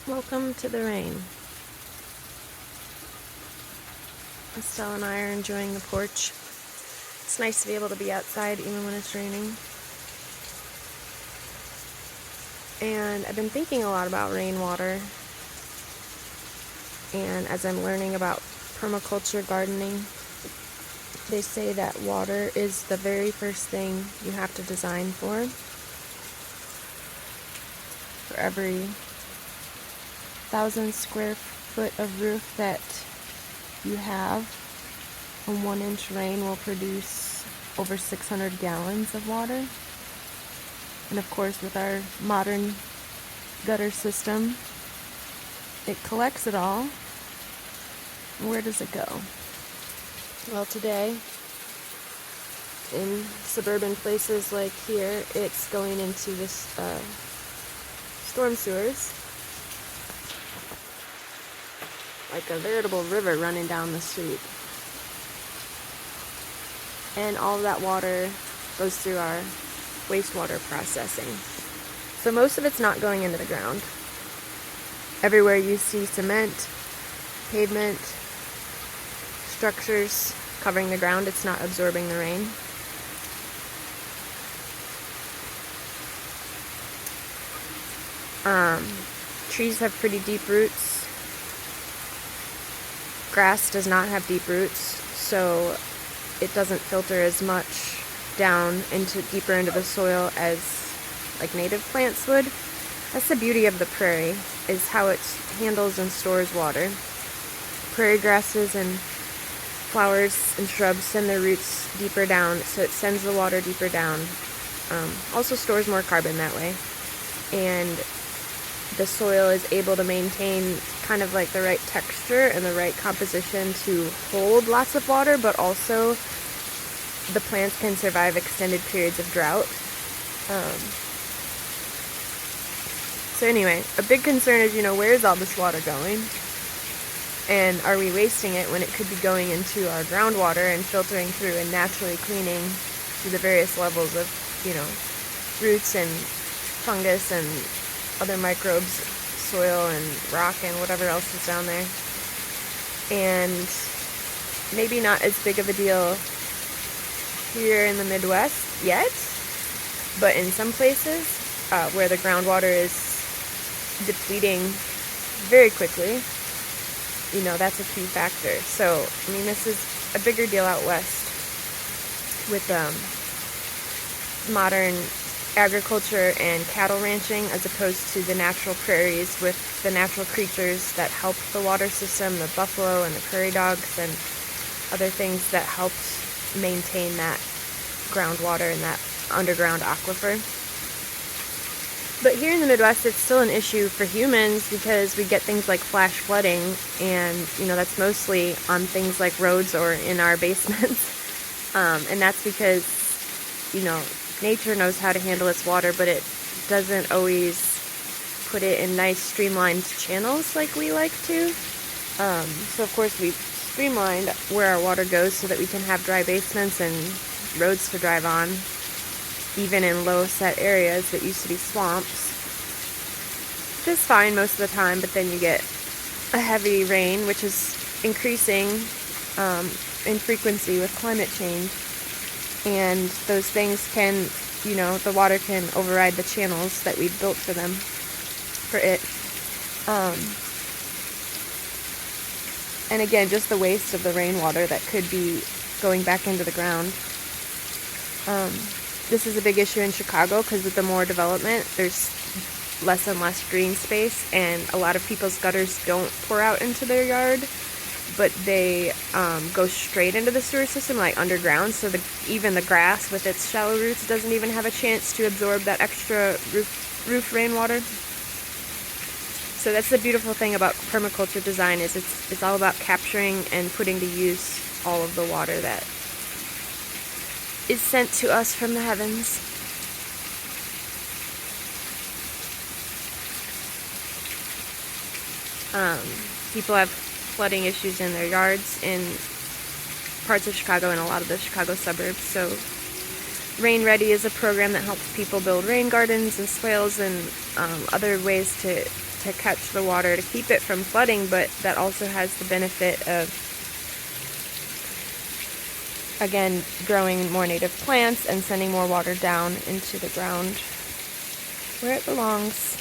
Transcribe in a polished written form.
Welcome to the rain. Estelle and I are enjoying the porch. It's nice to be able to be outside even when it's raining. And I've been thinking a lot about rainwater. And as I'm learning about permaculture gardening, they say that water is the very first thing you have to design for. For every 1,000 square foot of roof that you have, a 1-inch rain will produce over 600 gallons of water. And of course, with our modern gutter system, it collects it all. Where does it go? Well, today, in suburban places like here, it's going into this storm sewers. Like a veritable river running down the street. And all of that water goes through our wastewater processing. So most of it's not going into the ground. Everywhere you see cement, pavement, structures covering the ground, it's not absorbing the rain. Trees have pretty deep roots. Grass does not have deep roots, so it doesn't filter as much down deeper into the soil as like native plants would. That's the beauty of the prairie, is how it handles and stores water. Prairie grasses and flowers and shrubs send their roots deeper down, so it sends the water deeper down. Also stores more carbon that way. And the soil is able to maintain kind of like the right texture and the right composition to hold lots of water, but also the plants can survive extended periods of drought. So anyway, a big concern is, where is all this water going? And are we wasting it when it could be going into our groundwater and filtering through and naturally cleaning through the various levels of, roots and fungus and other microbes, soil and rock and whatever else is down there. And maybe not as big of a deal here in the Midwest yet, but in some places where the groundwater is depleting very quickly, that's a key factor. So, this is a bigger deal out west with modern agriculture and cattle ranching, as opposed to the natural prairies with the natural creatures that help the water system, the buffalo and the prairie dogs and other things that helped maintain that groundwater and that underground aquifer. But here in the Midwest, it's still an issue for humans because we get things like flash flooding, and that's mostly on things like roads or in our basements. And that's because nature knows how to handle its water, but it doesn't always put it in nice streamlined channels like we like to. So of course we've streamlined where our water goes so that we can have dry basements and roads to drive on, even in low set areas that used to be swamps. Just fine most of the time, but then you get a heavy rain, which is increasing in frequency with climate change. And those things can, the water can override the channels that we built for them, for it. And again, just the waste of the rainwater that could be going back into the ground. This is a big issue in Chicago because with the more development, there's less and less green space, and a lot of people's gutters don't pour out into their yard, but they go straight into the sewer system, like underground, so even the grass with its shallow roots doesn't even have a chance to absorb that extra roof rainwater. So that's the beautiful thing about permaculture design, is it's all about capturing and putting to use all of the water that is sent to us from the heavens. People have flooding issues in their yards in parts of Chicago and a lot of the Chicago suburbs, so Rain Ready is a program that helps people build rain gardens and swales and other ways to catch the water to keep it from flooding, but that also has the benefit of, again, growing more native plants and sending more water down into the ground where it belongs.